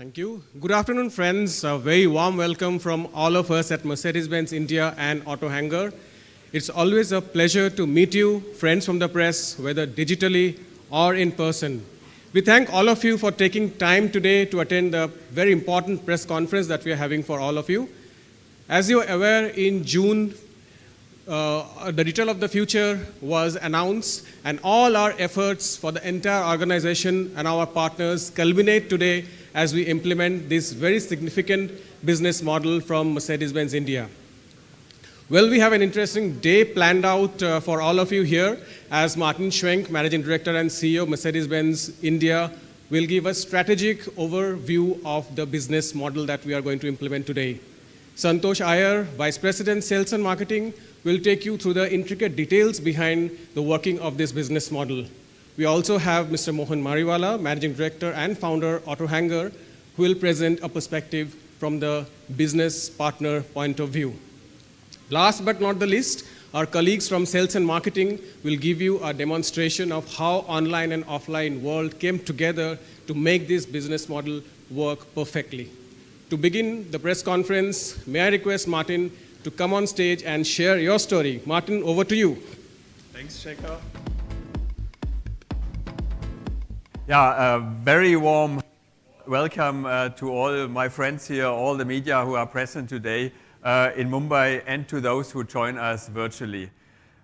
Thank you. Good afternoon, friends. A very warm welcome from all of us at Mercedes-Benz India and Auto Hangar. It's always a pleasure to meet you, friends from the press, whether digitally or in person. We thank all of you for taking time today to attend the very important press conference that we are having for all of you. As you are aware, in June, the Retail of the Future was announced, and all our efforts for the entire organization and our partners culminate today as we implement this very significant business model from Mercedes-Benz India. Well, we have an interesting day planned out for all of you here, as Martin Schwenk, Managing Director and CEO of Mercedes-Benz India, will give a strategic overview of the business model that we are going to implement today. Santosh Iyer, Vice President, Sales and Marketing, will take you through the intricate details behind the working of this business model. We also have Mr. Mohan Mariwala, Managing Director and Founder, Auto Hangar, who will present a perspective from the business partner point of view. Last but not the least, our colleagues from Sales and Marketing will give you a demonstration of how online and offline world came together to make this business model work perfectly. To begin the press conference, may I request Martin to come on stage and share your story. Martin, over to you. Thanks, Shekhar. Yeah, a very warm welcome to all my friends here, all the media who are present today in Mumbai, and to those who join us virtually.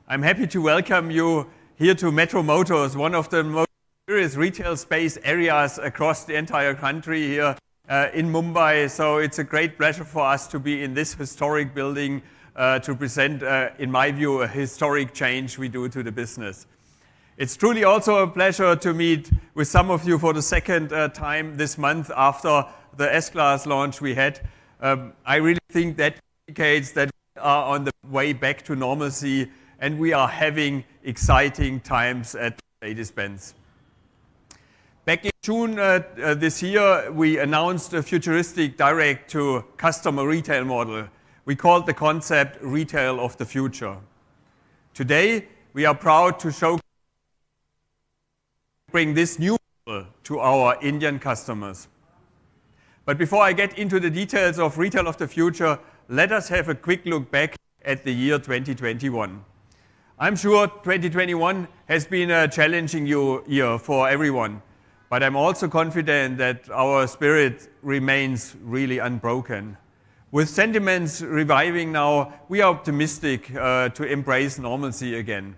I'm happy to welcome you here to Metro Motors, one of the most serious retail space areas across the entire country here in Mumbai. So it's a great pleasure for us to be in this historic building to present, in my view, a historic change we do to the business. It's truly also a pleasure to meet with some of you for the second time this month after the S-Class launch we had. I really think that indicates that we are on the way back to normalcy and we are having exciting times at Mercedes-Benz. Back in June this year, we announced a futuristic direct-to-customer retail model. We called the concept Retail of the Future. Today, we are proud to bring this new model to our Indian customers. But before I get into the details of Retail of the Future, let us have a quick look back at the year 2021. I'm sure 2021 has been a challenging year for everyone. But I'm also confident that our spirit remains really unbroken. With sentiments reviving now, we are optimistic to embrace normalcy again.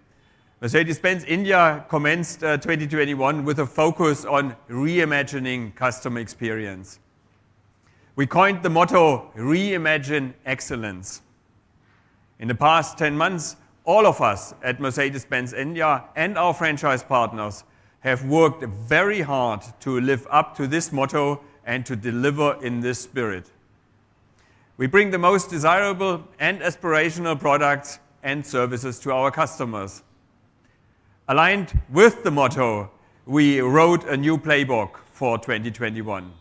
Mercedes-Benz India commenced 2021 with a focus on reimagining customer experience. We coined the motto, Reimagine Excellence. In the past 10 months, all of us at Mercedes-Benz India and our franchise partners have worked very hard to live up to this motto and to deliver in this spirit. We bring the most desirable and aspirational products and services to our customers. Aligned with the motto, we wrote a new playbook for 2021.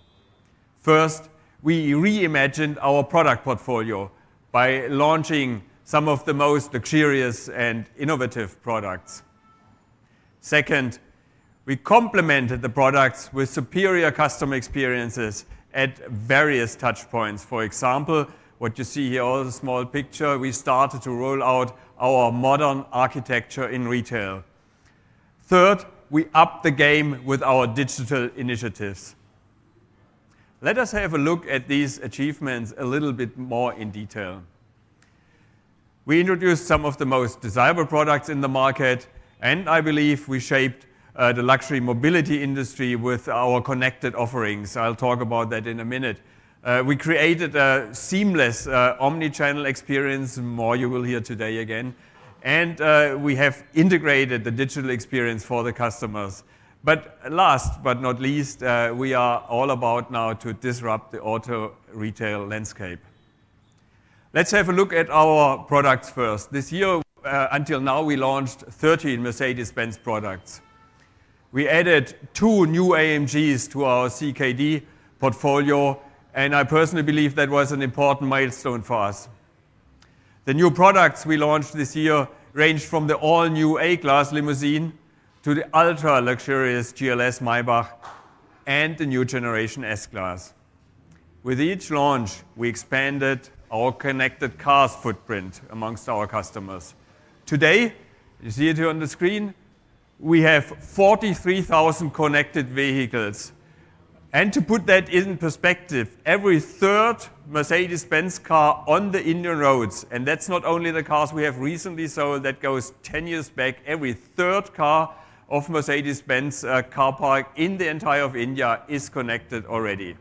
First, we reimagined our product portfolio by launching some of the most luxurious and innovative products. Second, we complemented the products with superior customer experiences at various touch points. For example, what you see here, all the small picture, we started to roll out our modern architecture in retail. Third, we upped the game with our digital initiatives. Let us have a look at these achievements a little bit more in detail. We introduced some of the most desirable products in the market, and I believe we shaped the luxury mobility industry with our connected offerings. I'll talk about that in a minute. We created a seamless omni-channel experience, more you will hear today again. And we have integrated the digital experience for the customers. But last but not least, we are all about now to disrupt the auto retail landscape. Let's have a look at our products first. This year, until now, we launched 13 Mercedes-Benz products. We added 2 new AMGs to our CKD portfolio, and I personally believe that was an important milestone for us. The new products we launched this year ranged from the all-new A-Class limousine to the ultra-luxurious GLS Maybach and the new generation S-Class. With each launch, we expanded our connected cars footprint amongst our customers. Today, you see it here on the screen, we have 43,000 connected vehicles. And to put that in perspective, every third Mercedes-Benz car on the Indian roads, and that's not only the cars we have recently sold, that goes 10 years back, every third car of Mercedes-Benz car park in the entire of India is connected already.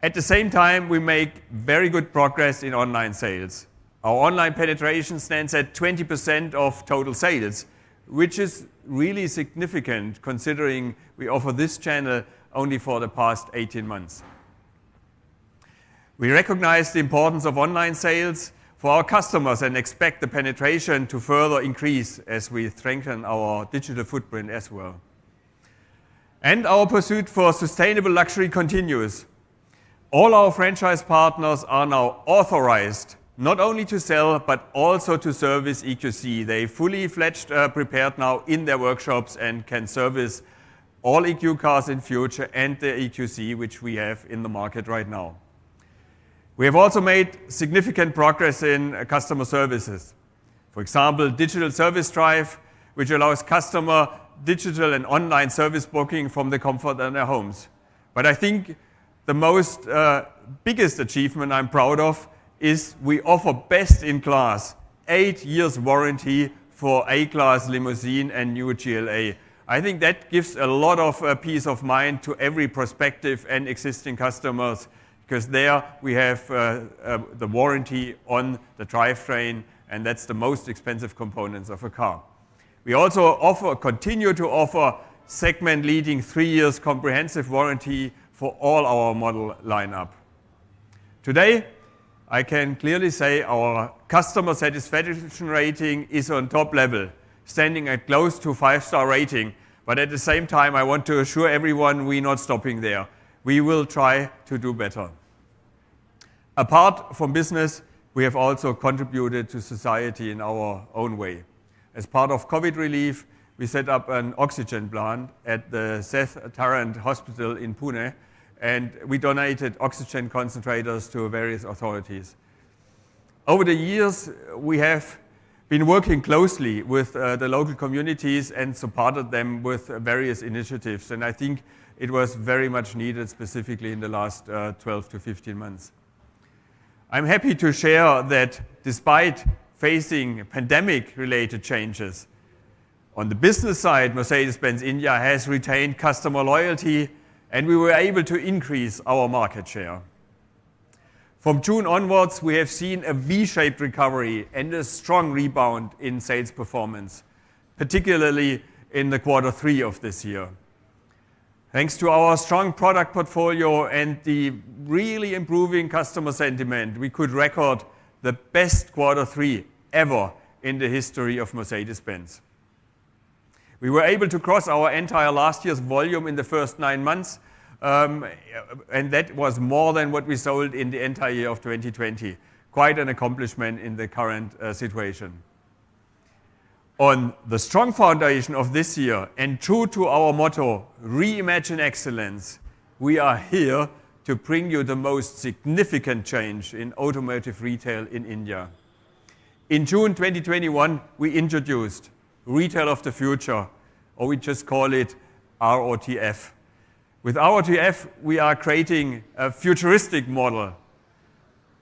At the same time, we make very good progress in online sales. Our online penetration stands at 20% of total sales, which is really significant considering we offer this channel only for the past 18 months. We recognize the importance of online sales for our customers and expect the penetration to further increase as we strengthen our digital footprint as well. And our pursuit for sustainable luxury continues. All our franchise partners are now authorized not only to sell, but also to service EQC. They fully fledged prepared now in their workshops and can service all EQ cars in future and the EQC, which we have in the market right now. We have also made significant progress in customer services. For example, Digital Service Drive, which allows customer digital and online service booking from the comfort of their homes. But I think the most biggest achievement I'm proud of is we offer best in class 8 years warranty for A-Class limousine and new GLA. I think that gives a lot of peace of mind to every prospective and existing customers, because there we have the warranty on the drivetrain, and that's the most expensive components of a car. We also continue to offer segment-leading 3 years comprehensive warranty for all our model lineup. Today, I can clearly say our customer satisfaction rating is on top level, standing at close to 5-star rating. But at the same time, I want to assure everyone we're not stopping there. We will try to do better. Apart from business, we have also contributed to society in our own way. As part of COVID relief, we set up an oxygen plant at the Seth Tarrant Hospital in Pune, and we donated oxygen concentrators to various authorities. Over the years, we have been working closely with the local communities and supported them with various initiatives, and I think it was very much needed, specifically in the last 12 to 15 months. I'm happy to share that despite facing pandemic-related changes, on the business side, Mercedes-Benz India has retained customer loyalty, and we were able to increase our market share. From June onwards, we have seen a V-shaped recovery and a strong rebound in sales performance, particularly in the Q3 of this year. Thanks to our strong product portfolio and the really improving customer sentiment, we could record the best Q3 ever in the history of Mercedes-Benz. We were able to cross our entire last year's volume in the first 9 months, and that was more than what we sold in the entire year of 2020. Quite an accomplishment in the current situation. On the strong foundation of this year, and true to our motto, reimagine excellence, we are here to bring you the most significant change in automotive retail in India. In June 2021, we introduced Retail of the Future, or we just call it ROTF. With ROTF, we are creating a futuristic model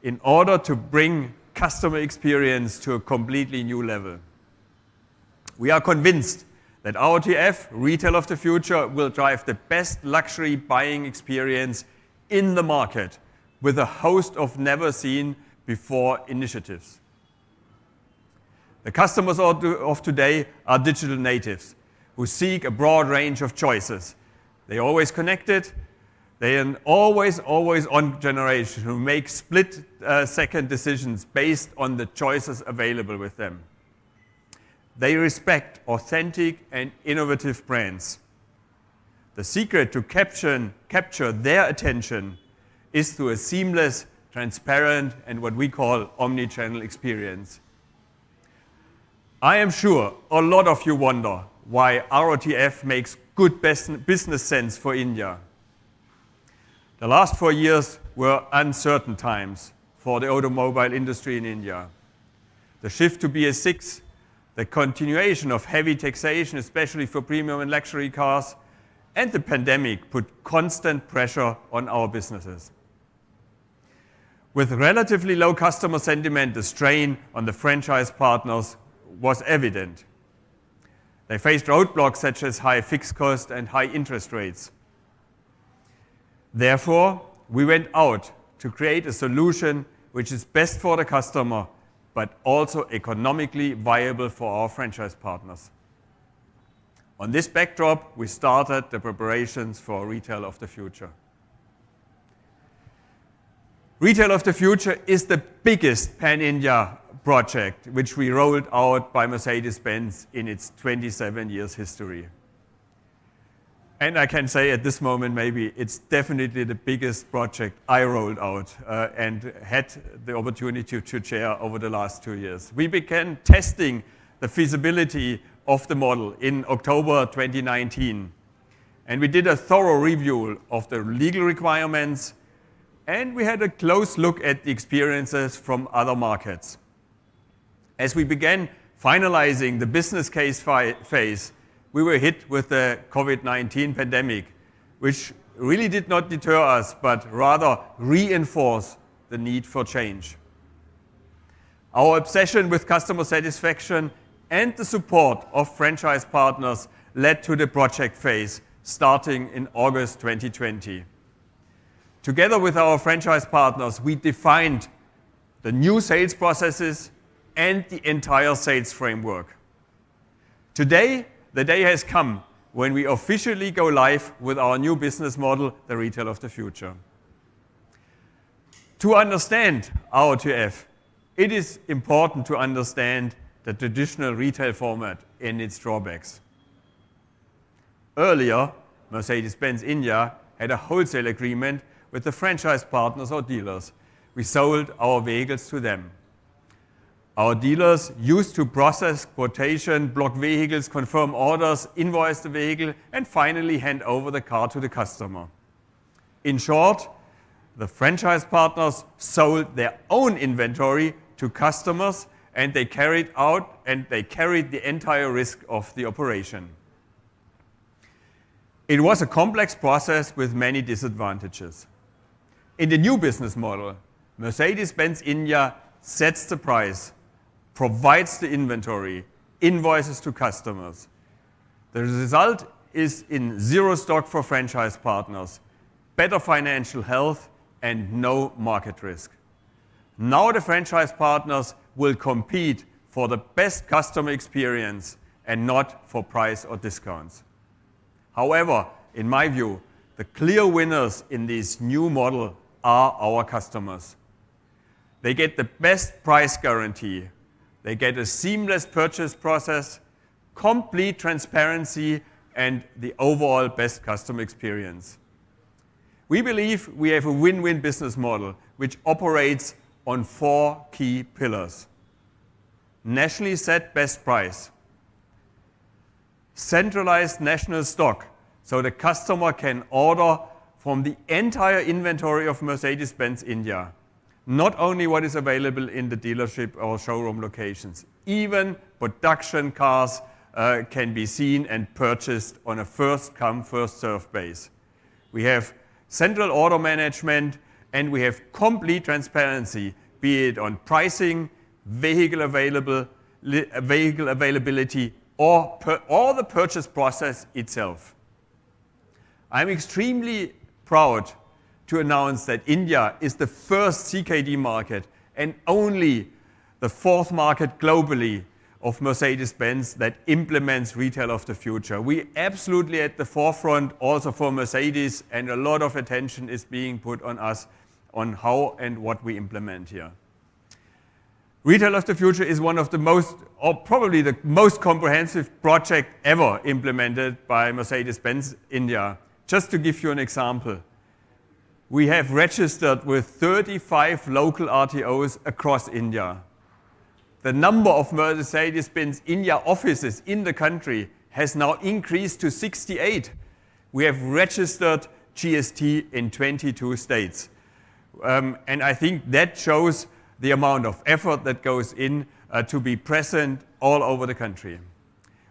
in order to bring customer experience to a completely new level. We are convinced that ROTF, Retail of the Future, will drive the best luxury buying experience in the market with a host of never-seen-before initiatives. The customers of today are digital natives who seek a broad range of choices. They are always connected. They are an always on generation who make split-second decisions based on the choices available with them. They respect authentic and innovative brands. The secret to capture their attention is through a seamless, transparent, and what we call omni-channel experience. I am sure a lot of you wonder why ROTF makes good business sense for India. The last 4 years were uncertain times for the automobile industry in India. The shift to BS6, the continuation of heavy taxation, especially for premium and luxury cars, and the pandemic put constant pressure on our businesses. With relatively low customer sentiment, the strain on the franchise partners was evident. They faced roadblocks such as high fixed cost and high interest rates. Therefore, we went out to create a solution which is best for the customer, but also economically viable for our franchise partners. On this backdrop, we started the preparations for Retail of the Future. Retail of the Future is the biggest pan-India project which we rolled out by Mercedes-Benz in its 27 years history. And I can say at this moment, maybe it's definitely the biggest project I rolled out and had the opportunity to chair over the last 2 years. We began testing the feasibility of the model in October 2019. And we did a thorough review of the legal requirements, and we had a close look at the experiences from other markets. As we began finalizing the business case phase, we were hit with the COVID-19 pandemic, which really did not deter us, but rather reinforce the need for change. Our obsession with customer satisfaction and the support of franchise partners led to the project phase starting in August 2020. Together with our franchise partners, we defined the new sales processes and the entire sales framework. Today, the day has come when we officially go live with our new business model, the Retail of the Future. To understand R2F, it is important to understand the traditional retail format and its drawbacks. Earlier, Mercedes-Benz India had a wholesale agreement with the franchise partners or dealers. We sold our vehicles to them. Our dealers used to process quotation, block vehicles, confirm orders, invoice the vehicle, and finally hand over the car to the customer. In short, the franchise partners sold their own inventory to customers, and they carried the entire risk of the operation. It was a complex process with many disadvantages. In the new business model, Mercedes-Benz India sets the price, provides the inventory, invoices to customers. The result is in zero stock for franchise partners, better financial health, and no market risk. Now the franchise partners will compete for the best customer experience and not for price or discounts. However, in my view, the clear winners in this new model are our customers. They get the best price guarantee. They get a seamless purchase process, complete transparency, and the overall best customer experience. We believe we have a win-win business model which operates on 4 key pillars. Nationally set best price. Centralized national stock, so the customer can order from the entire inventory of Mercedes-Benz India. Not only what is available in the dealership or showroom locations, even production cars can be seen and purchased on a first-come, first-served base. We have central order management, and we have complete transparency, be it on pricing, vehicle availability, or the purchase process itself. I'm extremely proud to announce that India is the first CKD market and only the 4th market globally of Mercedes-Benz that implements Retail of the Future. We absolutely at the forefront also for Mercedes, and a lot of attention is being put on us on how and what we implement here. Retail of the Future is one of the most, or probably the most comprehensive project ever implemented by Mercedes-Benz India. Just to give you an example, we have registered with 35 local RTOs across India. The number of Mercedes-Benz India offices in the country has now increased to 68. We have registered GST in 22 states. And I think that shows the amount of effort that goes in to be present all over the country.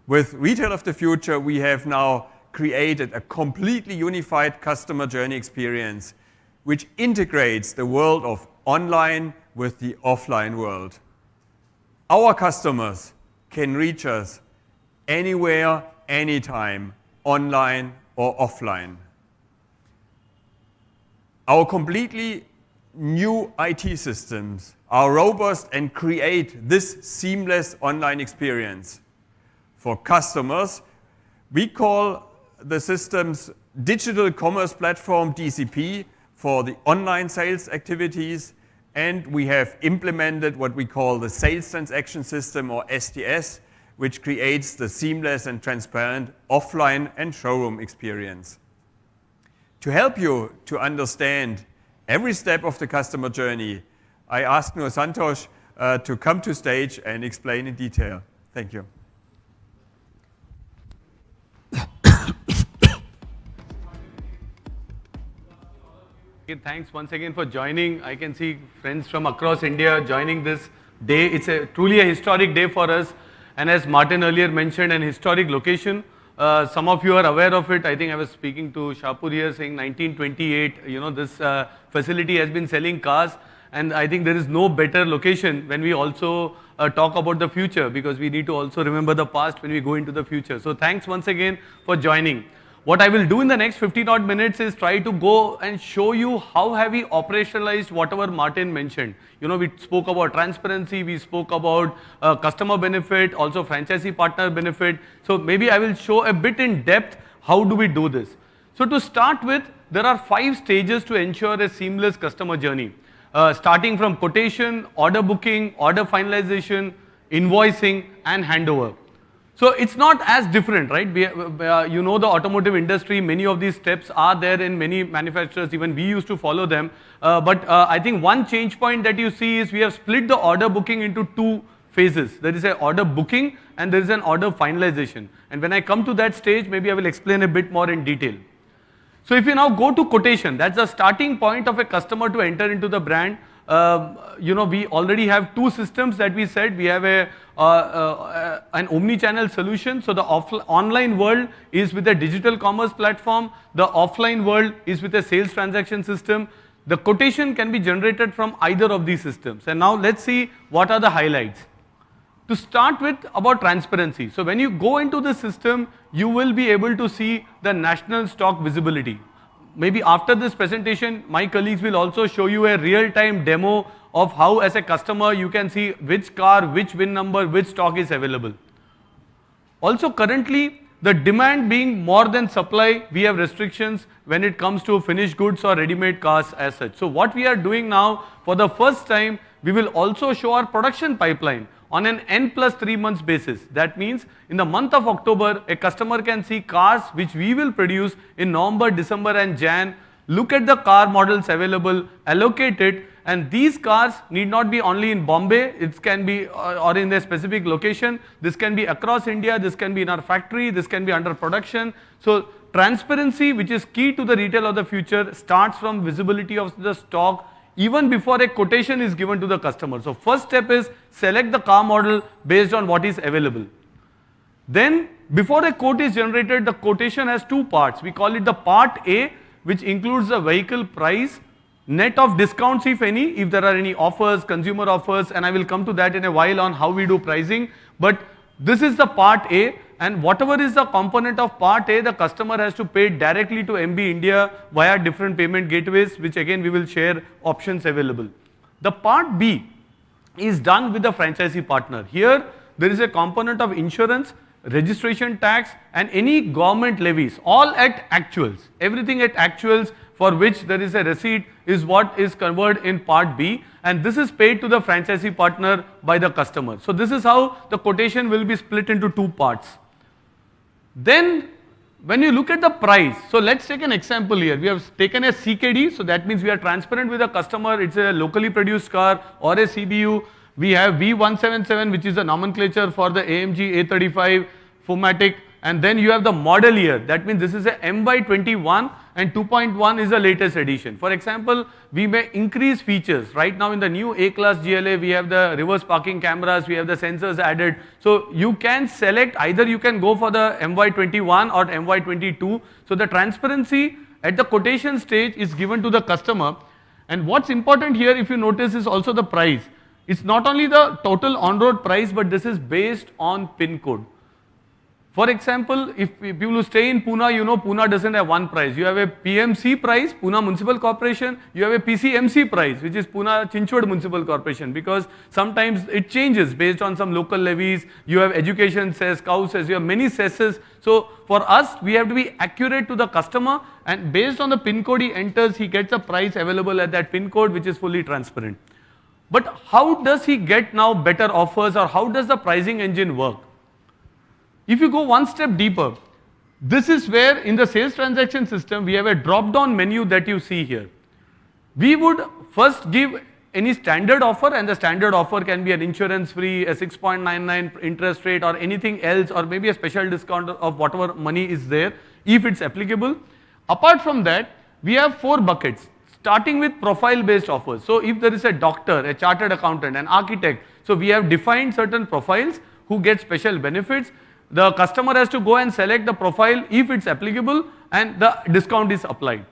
With Retail of the Future, we have now created a completely unified customer journey experience which integrates the world of online with the offline world. Our customers can reach us anywhere, anytime, online or offline. Our completely new IT systems are robust and create this seamless online experience. For customers, we call the systems Digital Commerce Platform, DCP, for the online sales activities, and we have implemented what we call the Sales Transaction System, or SDS, which creates the seamless and transparent offline and showroom experience. To help you to understand every step of the customer journey, I asked Nur Santosh to come to stage and explain in detail. Thank you. Thanks once again for joining. I can see friends from across India joining this day. It's truly a historic day for us, and as Martin earlier mentioned, an historic location. Some of you are aware of it. I think I was speaking to Shapur here saying 1928, this facility has been selling cars, and I think there is no better location when we also talk about the future, because we need to also remember the past when we go into the future. So thanks once again for joining. What I will do in the next 15 odd minutes is try to go and show you how have we operationalized whatever Martin mentioned. We spoke about transparency, we spoke about customer benefit, also franchisee partner benefit. So maybe I will show a bit in depth how do we do this. So to start with, there are 5 stages to ensure a seamless customer journey. Starting from quotation, order booking, order finalization, invoicing and handover. So it's not as different, right? The automotive industry, many of these steps are there in many manufacturers, even we used to follow them. But I think one change point that you see is we have split the order booking into 2 phases. There is an order booking and there is an order finalization. And when I come to that stage, maybe I will explain a bit more in detail. So if you now go to quotation, that's the starting point of a customer to enter into the brand. We already have 2 systems that we said. We have an omni-channel solution. So the online world is with a digital commerce platform. The offline world is with a sales transaction system. The quotation can be generated from either of these systems. And now let's see what are the highlights. To start with, about transparency. So when you go into the system, you will be able to see the national stock visibility. Maybe after this presentation, my colleagues will also show you a real-time demo of how, as a customer, you can see which car, which VIN number, which stock is available. Also, currently, the demand being more than supply, we have restrictions when it comes to finished goods or ready-made cars as such. So what we are doing now, for the first time, we will also show our production pipeline on an N+3 months basis. That means in the month of October, a customer can see cars which we will produce in November, December and Jan, look at the car models available, allocate it, and these cars need not be only in Bombay, it can be or in a specific location, this can be across India, this can be in our factory, this can be under production. So transparency, which is key to the retail of the future, starts from visibility of the stock even before a quotation is given to the customer. So first step is select the car model based on what is available. Then before a quote is generated, the quotation has 2 parts. We call it the part A, which includes the vehicle price, net of discounts if any, if there are any offers, consumer offers, and I will come to that in a while on how we do pricing. But this is the part A, and whatever is the component of part A, the customer has to pay directly to MB India via different payment gateways, which again we will share options available. The part B is done with the franchisee partner. Here there is a component of insurance, registration tax and any government levies, all at actuals. Everything at actuals for which there is a receipt is what is covered in part B, and this is paid to the franchisee partner by the customer. So this is how the quotation will be split into 2 parts. Then when you look at the price, so let's take an example here. We have taken a CKD, so that means we are transparent with the customer, it's a locally produced car or a CBU. We have V177, which is the nomenclature for the AMG A35 4MATIC, and then you have the model year. That means this is a MY21 and 2.1 is the latest edition. For example, we may increase features. Right now in the new A-class GLA, we have the reverse parking cameras, we have the sensors added. So you can select, either you can go for the MY21 or MY22. So the transparency at the quotation stage is given to the customer. And what's important here, if you notice, is also the price. It's not only the total on-road price, but this is based on PIN code. For example, if people who stay in Pune, you know Pune doesn't have one price. You have a PMC price, Pune Municipal Corporation. You have a PCMC price, which is Pune Chinchwad Municipal Corporation, because sometimes it changes based on some local levies. You have education cess, cow cess, you have many cesses. So for us, we have to be accurate to the customer, and based on the PIN code he enters, he gets a price available at that PIN code, which is fully transparent. But how does he get now better offers, or how does the pricing engine work? If you go one step deeper, this is where in the sales transaction system, we have a drop-down menu that you see here. We would first give any standard offer, and the standard offer can be an insurance-free, a 6.99 interest rate, or anything else, or maybe a special discount of whatever money is there, if it's applicable. Apart from that, we have 4 buckets, starting with profile-based offers. So if there is a doctor, a chartered accountant, an architect, so we have defined certain profiles who get special benefits. The customer has to go and select the profile if it's applicable, and the discount is applied.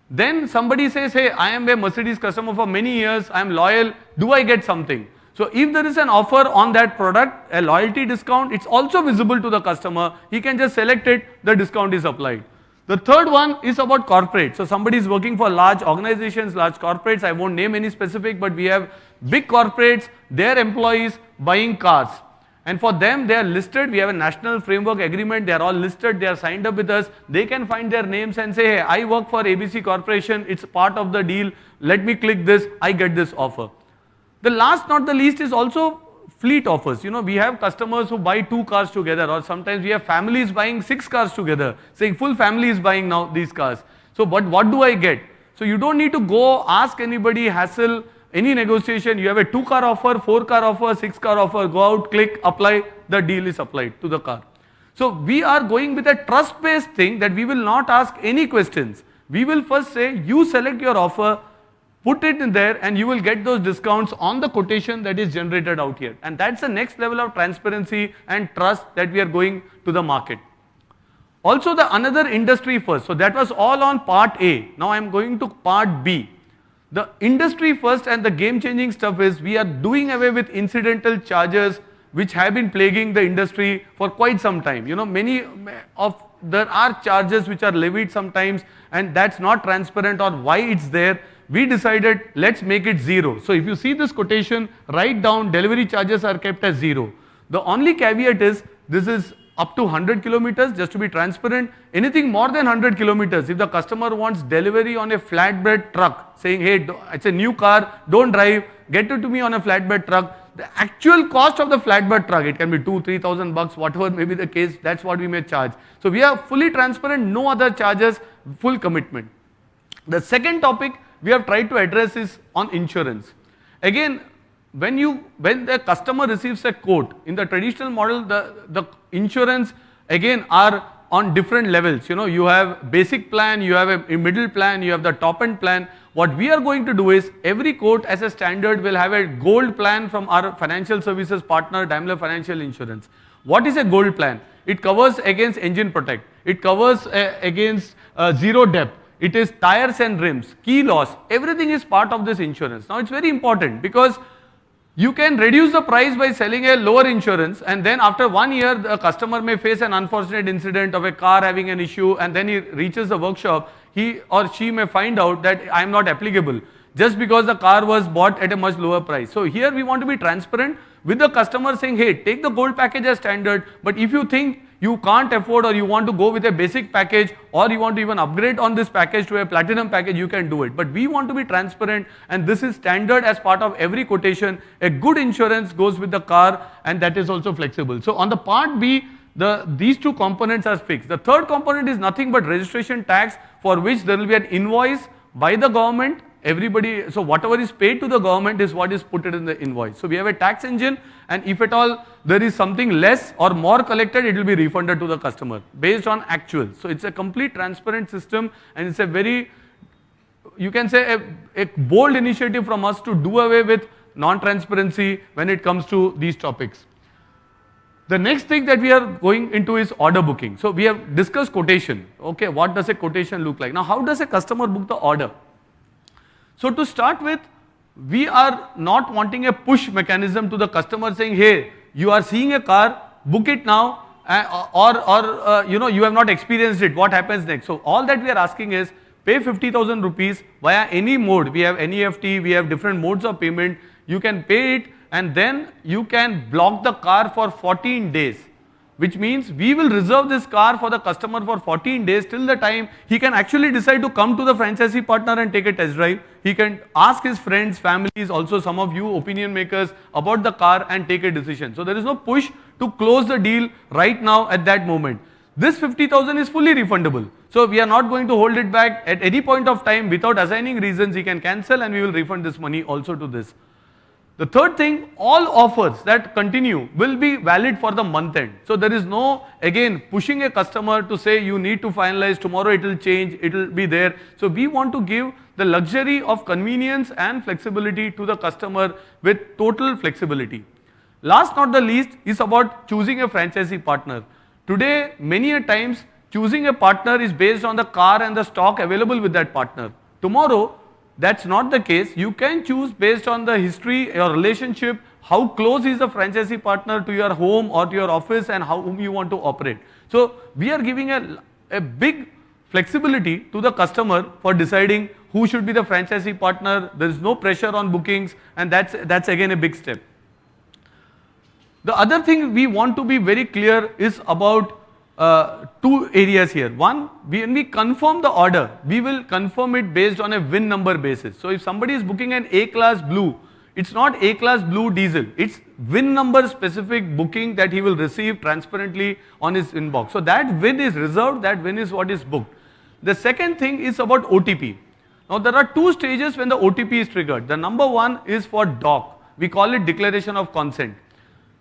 Then somebody says, hey, I am a Mercedes customer for many years, I am loyal, do I get something? So if there is an offer on that product, a loyalty discount, it's also visible to the customer. He can just select it, the discount is applied. The third one is about corporate. So somebody is working for large organizations, large corporates, I won't name any specific, but we have big corporates, their employees buying cars. And for them, they are listed. We have a national framework agreement. They are all listed. They are signed up with us. They can find their names and say, hey, I work for ABC Corporation. It's part of the deal. Let me click this. I get this offer. The last, not the least, is also fleet offers. You know, we have customers who buy 2 cars together, or sometimes we have families buying 6 cars together, saying full family is buying now these cars. So what do I get? So you don't need to go ask anybody, hassle, any negotiation. You have a 2-car offer, 4-car offer, 6-car offer, go out, click, apply, the deal is applied to the car. So we are going with a trust-based thing, that we will not ask any questions. We will first say, you select your offer, put it in there, and you will get those discounts on the quotation that is generated out here. And that's the next level of transparency and trust that we are going to the market. Also, the another industry first. So that was all on part A. Now I am going to part B. The industry first and the game-changing stuff is, we are doing away with incidental charges which have been plaguing the industry for quite some time. You know, there are charges which are levied sometimes, and that's not transparent or why it's there. We decided, let's make it 0. So if you see this quotation, write down delivery charges are kept as 0. The only caveat is, this is up to 100 kilometers, just to be transparent. Anything more than 100 kilometers, if the customer wants delivery on a flatbed truck, saying, hey, it's a new car, don't drive, get it to me on a flatbed truck. The actual cost of the flatbed truck, it can be 2,000-3,000 bucks, whatever may be the case, that's what we may charge. So we are fully transparent, no other charges, full commitment. The second topic we have tried to address is on insurance. Again, when the customer receives a quote, in the traditional model, the insurance again are on different levels. You know, you have basic plan, you have a middle plan, you have the top end plan. What we are going to do is, every quote as a standard will have a gold plan from our financial services partner, Daimler Financial Insurance. What is a gold plan? It covers against engine protect. It covers against zero depth. It is tires and rims, key loss. Everything is part of this insurance. Now it's very important, because you can reduce the price by selling a lower insurance, and then after 1 year, the customer may face an unfortunate incident of a car having an issue, and then he reaches the workshop, he or she may find out that I am not applicable, just because the car was bought at a much lower price. So here we want to be transparent with the customer, saying, hey, take the gold package as standard, but if you think you can't afford, or you want to go with a basic package, or you want to even upgrade on this package to a platinum package, you can do it. But we want to be transparent, and this is standard as part of every quotation. A good insurance goes with the car, and that is also flexible. So on the part B, these 2 components are fixed. The third component is nothing but registration tax, for which there will be an invoice by the government everybody, so whatever is paid to the government is what is put it in the invoice. So we have a tax engine, and if at all there is something less or more collected, it will be refunded to the customer based on actual. So it's a complete transparent system, and it's a very, you can say a bold initiative from us to do away with non-transparency when it comes to these topics. The next thing that we are going into is order booking. So we have discussed quotation. Okay, what does a quotation look like? Now, how does a customer book the order? So to start with, we are not wanting a push mechanism to the customer saying, hey, you are seeing a car, book it now, or you know, you have not experienced it, what happens next? So all that we are asking is, pay 50,000 rupees via any mode. We have NEFT, we have different modes of payment. You can pay it, and then you can block the car for 14 days, which means we will reserve this car for the customer for 14 days till the time he can actually decide to come to the franchisee partner and take a test drive. He can ask his friends, families, also some of you opinion makers about the car and take a decision. So there is no push to close the deal right now at that moment. This 50,000 is fully refundable. So we are not going to hold it back at any point of time without assigning reasons. He can cancel and we will refund this money also to this. The third thing, all offers that continue will be valid for the month end. So there is no, again, pushing a customer to say you need to finalize, tomorrow it will change, it will be there. So we want to give the luxury of convenience and flexibility to the customer with total flexibility. Last not the least is about choosing a franchisee partner. Today, many a times, choosing a partner is based on the car and the stock available with that partner. Tomorrow, that's not the case. You can choose based on the history, your relationship, how close is the franchisee partner to your home or to your office, and whom you want to operate. So we are giving a big flexibility to the customer for deciding who should be the franchisee partner. There is no pressure on bookings, and that's again a big step. The other thing we want to be very clear is about two areas here. One, when we confirm the order, we will confirm it based on a VIN number basis. So if somebody is booking an A-class blue, it's not A-class blue diesel, it's VIN number specific booking that he will receive transparently on his inbox. So that VIN is reserved, that VIN is what is booked. The second thing is about OTP. Now there are two stages when the OTP is triggered. The number one is for DOC. We call it declaration of consent.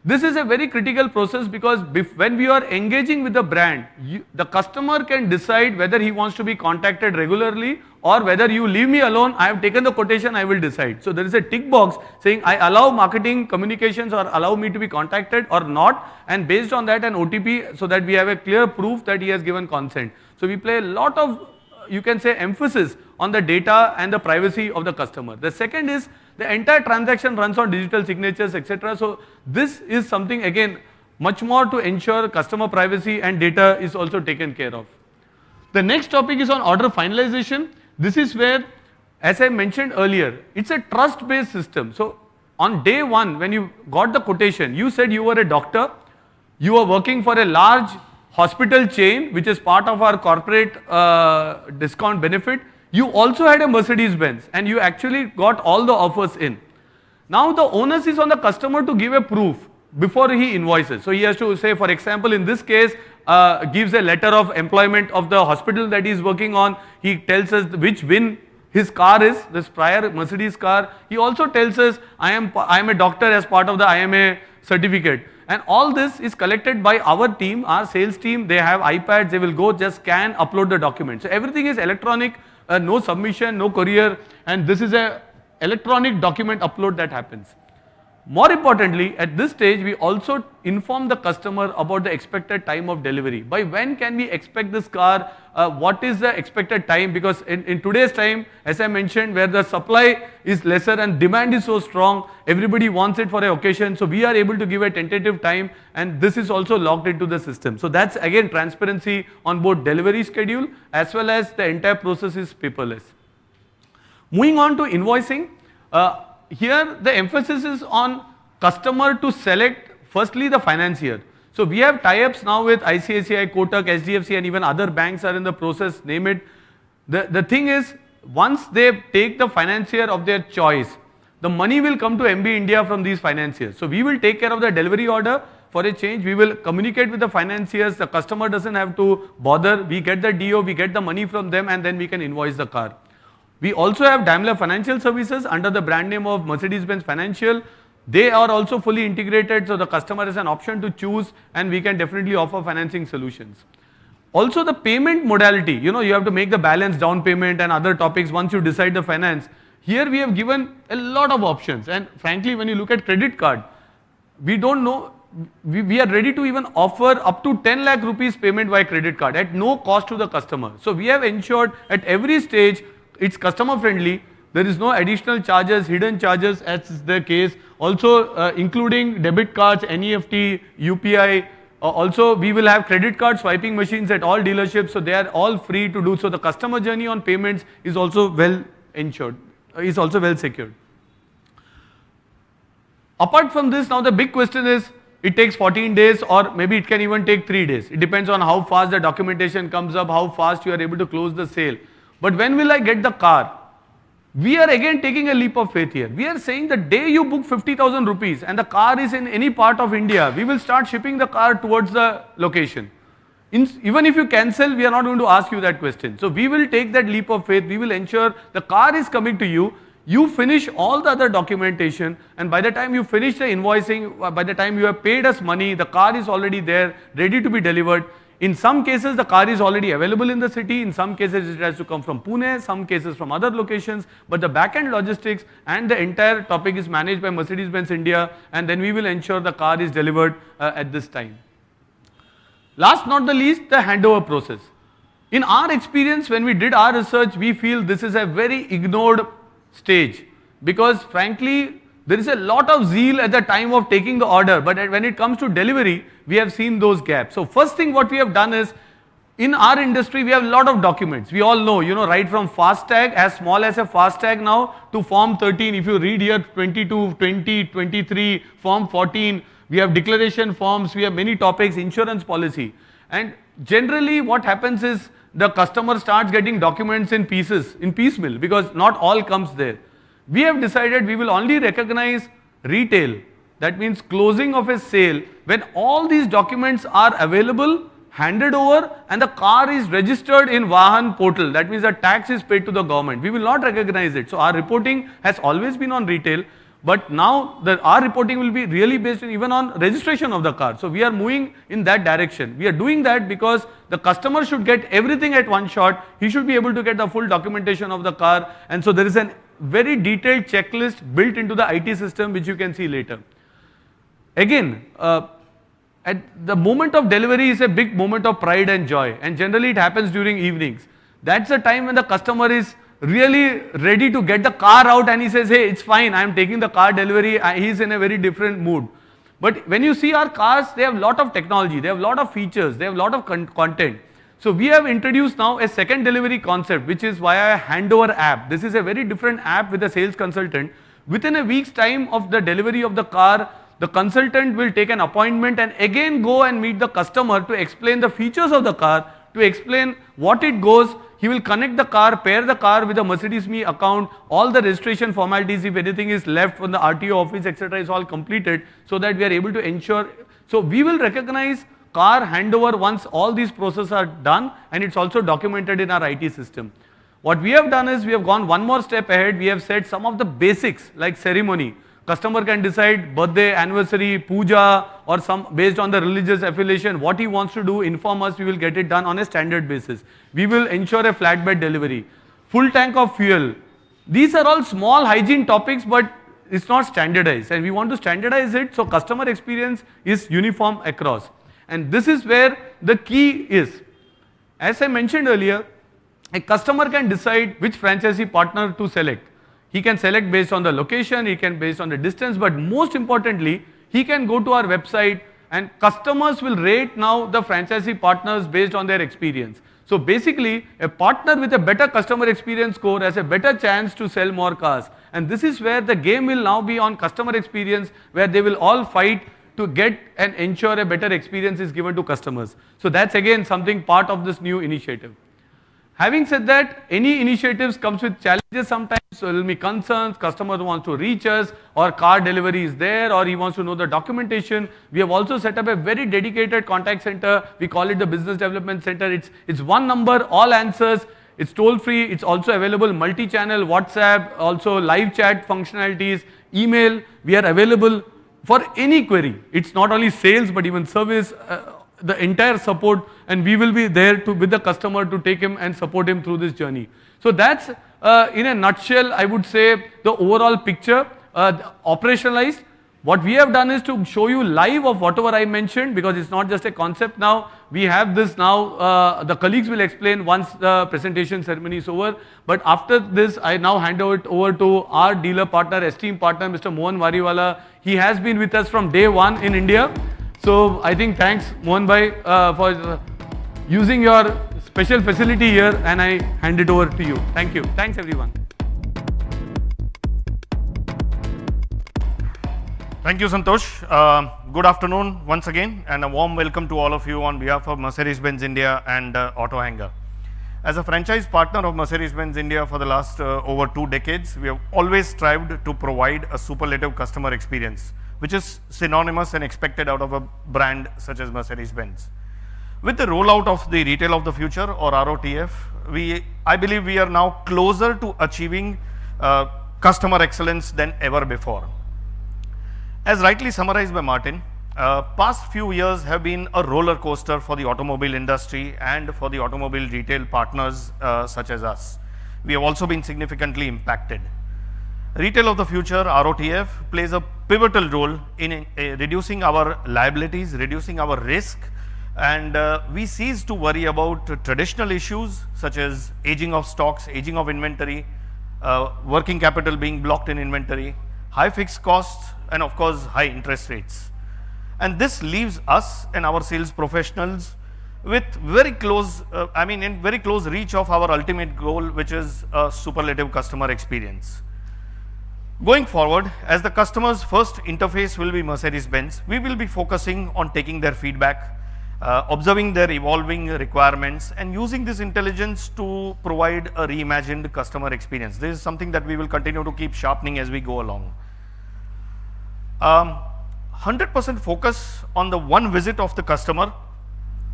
This is a very critical process because when we are engaging with the brand, the customer can decide whether he wants to be contacted regularly or whether you leave me alone, I have taken the quotation, I will decide. So there is a tick box saying I allow marketing communications or allow me to be contacted or not, and based on that an OTP, so that we have a clear proof that he has given consent. So we play a lot of, you can say, emphasis on the data and the privacy of the customer. The second is the entire transaction runs on digital signatures, etc. So this is something again much more to ensure customer privacy and data is also taken care of. The next topic is on order finalization. This is where, as I mentioned earlier, it's a trust-based system. So on day one, when you got the quotation, you said you were a doctor, you were working for a large hospital chain, which is part of our corporate discount benefit. You also had a Mercedes-Benz and you actually got all the offers in. Now the onus is on the customer to give a proof before he invoices. So he has to say, for example, in this case, gives a letter of employment of the hospital that he is working on. He tells us which VIN his car is, this prior Mercedes car. He also tells us, I am a doctor as part of the IMA certificate. And all this is collected by our team, our sales team. They have iPads, they will go just scan, upload the document. So everything is electronic. No submission, no courier, and this is a electronic document upload that happens. More importantly, at this stage, we also inform the customer about the expected time of delivery. By when can we expect this car? What is the expected time? Because in today's time, as I mentioned, where the supply is lesser and demand is so strong, everybody wants it for an occasion. So we are able to give a tentative time, and this is also logged into the system. So that's again transparency on both delivery schedule as well as the entire process is paperless. Moving on to invoicing. Here the emphasis is on customer to select firstly the financier. So we have tie-ups now with ICICI, Kotak, SDFC, and even other banks are in the process, name it. The thing is, once they take the financier of their choice, the money will come to MB India from these financiers. So we will take care of the delivery order. For a change, we will communicate with the financiers. The customer doesn't have to bother. We get the DO, we get the money from them, and then we can invoice the car. We also have Daimler Financial Services under the brand name of Mercedes-Benz Financial. They are also fully integrated, so the customer has an option to choose, and we can definitely offer financing solutions. Also the payment modality, you have to make the balance, down payment and other topics once you decide the finance. Here we have given a lot of options, and frankly when you look at credit card, we don't know, we are ready to even offer up to 10 lakh rupees payment via credit card at no cost to the customer. So we have ensured at every stage it's customer friendly, there is no additional charges, hidden charges as is the case, also including debit cards, NEFT, UPI. Also, we will have credit card swiping machines at all dealerships, so they are all free to do so. The customer journey on payments is also well ensured, is also well secured. Apart from this, now the big question is, it takes 14 days or maybe it can even take 3 days. It depends on how fast the documentation comes up, how fast you are able to close the sale. But when will I get the car? We are again taking a leap of faith here. We are saying the day you book 50,000 rupees and the car is in any part of India, we will start shipping the car towards the location. Even if you cancel, we are not going to ask you that question. So we will take that leap of faith. We will ensure the car is coming to you. You finish all the other documentation, and by the time you finish the invoicing, by the time you have paid us money, the car is already there, ready to be delivered. In some cases, the car is already available in the city. In some cases, it has to come from Pune, some cases from other locations. But the back-end logistics and the entire topic is managed by Mercedes-Benz India, and then we will ensure the car is delivered at this time. Last not the least, the handover process. In our experience, when we did our research, we feel this is a very ignored stage, because frankly, there is a lot of zeal at the time of taking the order, but when it comes to delivery, we have seen those gaps. So first thing what we have done is, in our industry, we have a lot of documents. We all know, right from FASTag, as small as a FASTag now, to Form 13. If you read here, 22, 20, 23, Form 14, we have declaration forms, we have many topics, insurance policy. And generally what happens is, the customer starts getting documents in pieces, in piecemeal, because not all comes there. We have decided we will only recognize retail, that means closing of a sale, when all these documents are available, handed over, and the car is registered in Vahan portal, that means the tax is paid to the government. We will not recognize it. So our reporting has always been on retail, but now our reporting will be really based even on registration of the car. So we are moving in that direction. We are doing that because the customer should get everything at one shot. He should be able to get the full documentation of the car, and so there is a very detailed checklist built into the IT system, which you can see later. Again, at the moment of delivery is a big moment of pride and joy, and generally it happens during evenings. That's the time when the customer is really ready to get the car out, and he says, hey, it's fine, I am taking the car delivery. He's in a very different mood. But when you see our cars, they have a lot of technology, they have a lot of features, they have a lot of content. So we have introduced now a second delivery concept, which is via a Handover app. This is a very different app with a sales consultant. Within a week's time of the delivery of the car, the consultant will take an appointment and again go and meet the customer to explain the features of the car, to explain what it goes. He will connect the car, pair the car with a Mercedes-Me account, all the registration formalities, if anything is left from the RTO office, etc., is all completed, so that we are able to ensure. So we will recognize car handover once all these processes are done, and it's also documented in our IT system. What we have done is we have gone one more step ahead. We have said some of the basics like ceremony. Customer can decide birthday, anniversary, puja, or some based on the religious affiliation, what he wants to do, inform us, we will get it done on a standard basis. We will ensure a flatbed delivery. Full tank of fuel. These are all small hygiene topics, but it's not standardized, and we want to standardize it so customer experience is uniform across. And this is where the key is. As I mentioned earlier, a customer can decide which franchisee partner to select. He can select based on the location, he can based on the distance, but most importantly, he can go to our website and customers will rate now the franchisee partners based on their experience. So basically, a partner with a better customer experience score has a better chance to sell more cars. And this is where the game will now be on customer experience, where they will all fight to get and ensure a better experience is given to customers. So that's again something part of this new initiative. Having said that, any initiatives comes with challenges sometimes, so there will be concerns, customer wants to reach us, or car delivery is there, or he wants to know the documentation. We have also set up a very dedicated contact center. We call it the Business Development Center. It's one number, all answers. It's toll free. It's also available multi-channel, WhatsApp, also live chat functionalities, email. We are available for any query. It's not only sales but even service, the entire support, and we will be there with the customer to take him and support him through this journey. So that's in a nutshell, I would say, the overall picture operationalized. What we have done is to show you live of whatever I mentioned, because it's not just a concept now. We have this now, the colleagues will explain once the presentation ceremony is over. But after this, I now hand it over to our dealer partner, esteemed partner, Mr. Mohan Wariwala. He has been with us from day one in India. So I think thanks, Mohan Bhai, for using your special facility here, and I hand it over to you. Thank you. Thanks, everyone. Thank you, Santosh. Good afternoon once again, and a warm welcome to all of you on behalf of Mercedes-Benz India and Auto Hangar. As a franchise partner of Mercedes-Benz India for the last over 2 decades, we have always strived to provide a superlative customer experience, which is synonymous and expected out of a brand such as Mercedes-Benz. With the rollout of the Retail of the Future, or ROTF, I believe we are now closer to achieving customer excellence than ever before. As rightly summarized by Martin, past few years have been a roller coaster for the automobile industry and for the automobile retail partners such as us. We have also been significantly impacted. Retail of the Future, ROTF, plays a pivotal role in reducing our liabilities, reducing our risk, and we cease to worry about traditional issues such as aging of stocks, aging of inventory, working capital being blocked in inventory, high fixed costs, and of course high interest rates. And this leaves us and our sales professionals with very close, in very close reach of our ultimate goal, which is a superlative customer experience. Going forward, as the customer's first interface will be Mercedes-Benz, we will be focusing on taking their feedback, observing their evolving requirements, and using this intelligence to provide a reimagined customer experience. This is something that we will continue to keep sharpening as we go along. 100% focus on the one visit of the customer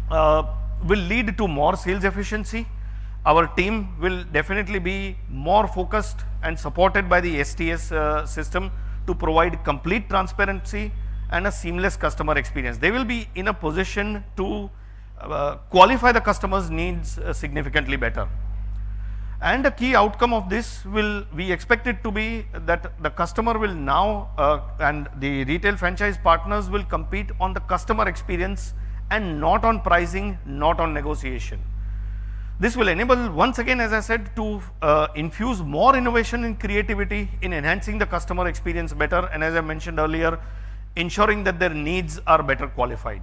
will lead to more sales efficiency. Our team will definitely be more focused and supported by the STS system to provide complete transparency and a seamless customer experience. They will be in a position to qualify the customer's needs significantly better. And a key outcome of this we expect it to be that the customer will now and the retail franchise partners will compete on the customer experience and not on pricing, not on negotiation. This will enable, once again, as I said, to infuse more innovation and creativity in enhancing the customer experience better, and as I mentioned earlier, ensuring that their needs are better qualified.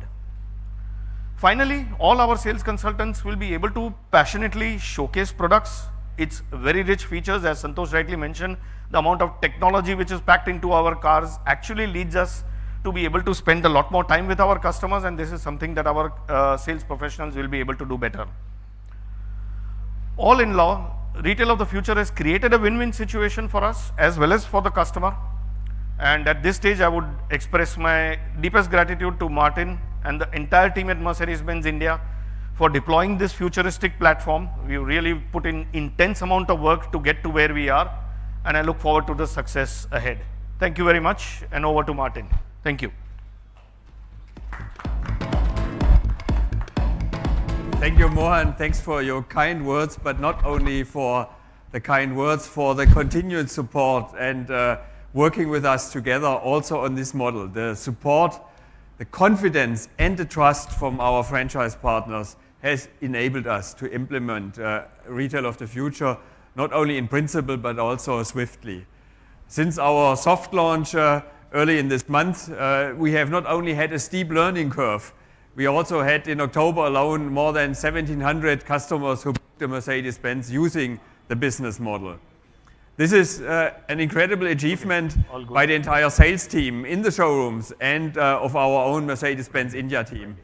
Finally, all our sales consultants will be able to passionately showcase products, its very rich features. As Santosh rightly mentioned, the amount of technology which is packed into our cars actually leads us to be able to spend a lot more time with our customers, and this is something that our sales professionals will be able to do better. All in all, Retail of the Future has created a win-win situation for us as well as for the customer. And at this stage, I would express my deepest gratitude to Martin and the entire team at Mercedes-Benz India for deploying this futuristic platform. We really put in intense amount of work to get to where we are, and I look forward to the success ahead. Thank you very much, and over to Martin. Thank you. Thank you, Mohan. Thanks for your kind words, but not only for the kind words, for the continued support and working with us together also on this model. The support, the confidence, and the trust from our franchise partners has enabled us to implement Retail of the Future, not only in principle, but also swiftly. Since our soft launch early in this month, we have not only had a steep learning curve, we also had in October alone more than 1,700 customers who booked the Mercedes-Benz using the business model. This is an incredible achievement by the entire sales team in the showrooms and of our own Mercedes-Benz India team.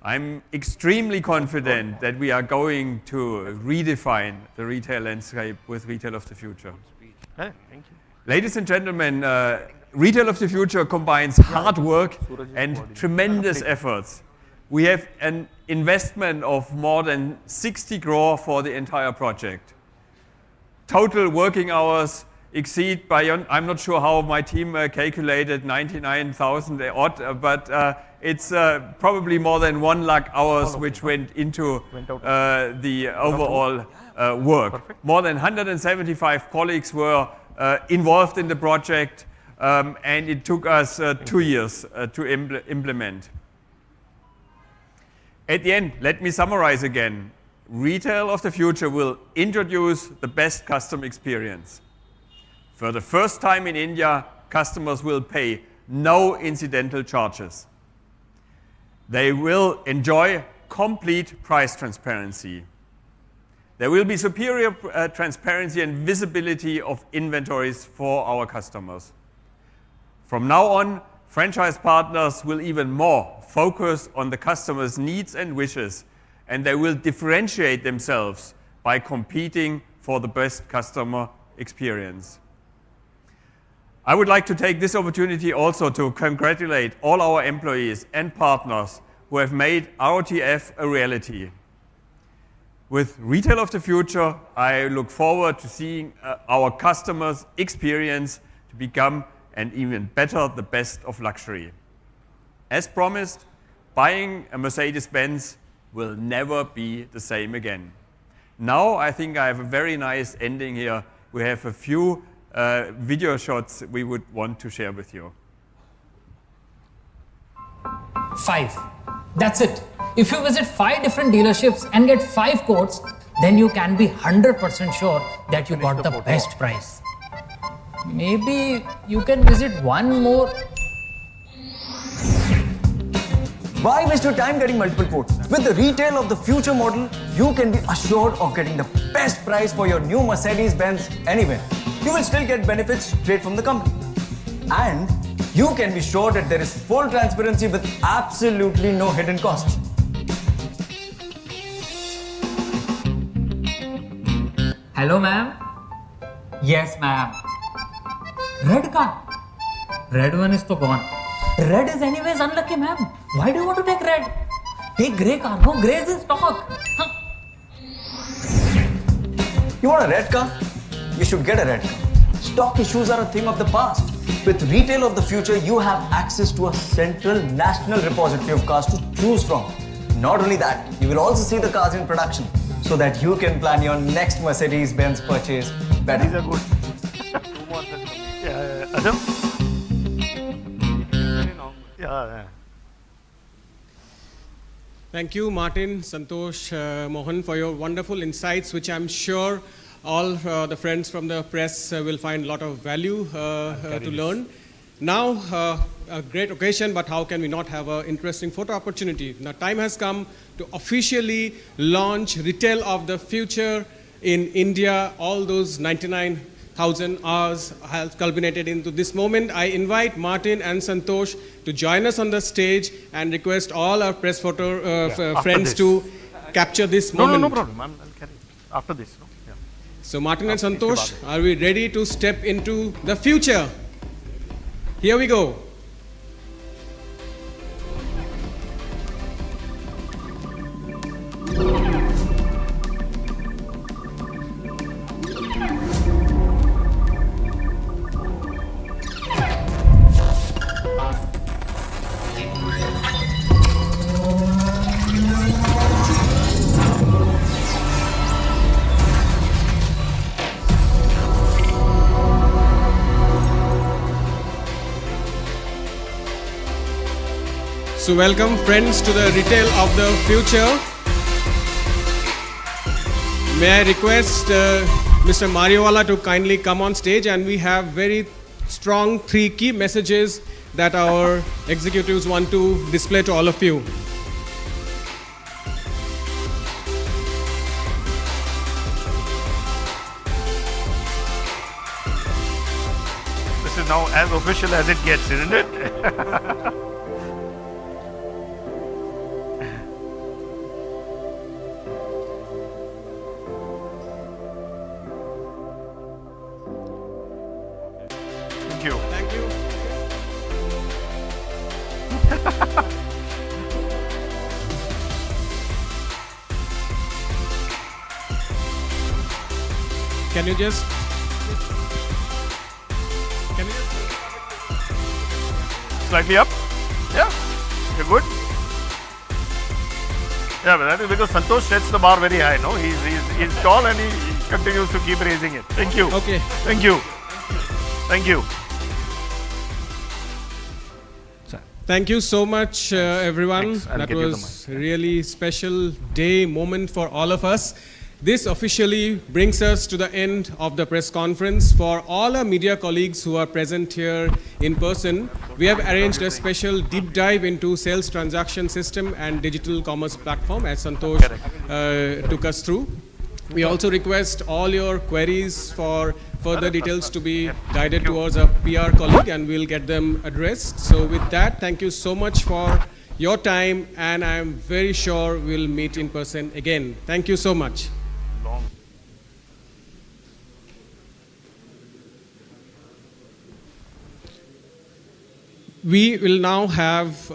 I'm extremely confident that we are going to redefine the retail landscape with Retail of the Future. Thank you. Ladies and gentlemen, Retail of the Future combines hard work and tremendous efforts. We have an investment of more than 60 crore for the entire project. Total working hours exceed by, I'm not sure how my team calculated 99,000 odd, but it's probably more than 1 lakh hours which went into the overall work. Perfect. More than 175 colleagues were involved in the project, and it took us 2 years to implement. At the end, let me summarize again. Retail of the future will introduce the best customer experience. For the first time in India, customers will pay no incidental charges. They will enjoy complete price transparency. There will be superior transparency and visibility of inventories for our customers. From now on, franchise partners will even more focus on the customer's needs and wishes, and they will differentiate themselves by competing for the best customer experience. I would like to take this opportunity also to congratulate all our employees and partners who have made ROTF a reality. With Retail of the Future, I look forward to seeing our customers' experience to become and even better, the best of luxury. As promised, buying a Mercedes-Benz will never be the same again. Now I think I have a very nice ending here. We have a few video shots we would want to share with you. 5. That's it. If you visit 5 different dealerships and get 5 quotes, then you can be 100% sure that you got the best price. Maybe you can visit 1 more. Why waste your time getting multiple quotes? With the Retail of the Future model, you can be assured of getting the best price for your new Mercedes-Benz anywhere. You will still get benefits straight from the company. And you can be sure that there is full transparency with absolutely no hidden costs. Hello, ma'am. Yes, ma'am. Red car. Red one is to gone. Red is anyways unlucky, ma'am. Why do you want to take red? Take grey car. No, grey is in stock. Huh? You want a red car? You should get a red car. Stock issues are a thing of the past. With Retail of the Future, you have access to a central national repository of cars to choose from. Not only that, you will also see the cars in production so that you can plan your next Mercedes-Benz purchase better. These are good. 2 more sets. Yeah, Adam? Yeah. Thank you, Martin, Santosh, Mohan, for your wonderful insights, which I'm sure all the friends from the press will find a lot of value to learn. Now, a great occasion, but how can we not have an interesting photo opportunity? Now, time has come to officially launch Retail of the Future in India. All those 99,000 hours have culminated into this moment. I invite Martin and Santosh to join us on the stage and request all our press photo friends to capture this moment. No problem. I'll carry it. After this. No? Yeah. So Martin and Santosh, are we ready to step into the future? Here we go. So welcome friends to the Retail of the Future. May I request Mr. Mariwala to kindly come on stage, and we have very strong 3 key messages that our executives want to display to all of you. This is now as official as it gets, isn't it? Thank you. Can you just Slightly up. Yeah, you're good. Yeah, but that is because Santosh sets the bar very high, no? He's tall and he continues to keep raising it. Thank you. Okay. Thank you. Thank you. Thank you so much, everyone. Thanks. I'll That give you the was really special day moment for all of us. This officially brings us to the end of the press conference. For all our media colleagues who are present here in person, we have arranged a special deep dive into sales transaction system and digital commerce platform, as Santosh took us through. We also request all your queries for further details to be guided towards a PR colleague, and we'll get them addressed. So with that, thank you so much for your time, and I'm very sure we'll meet in person again. Thank you so much. We will now have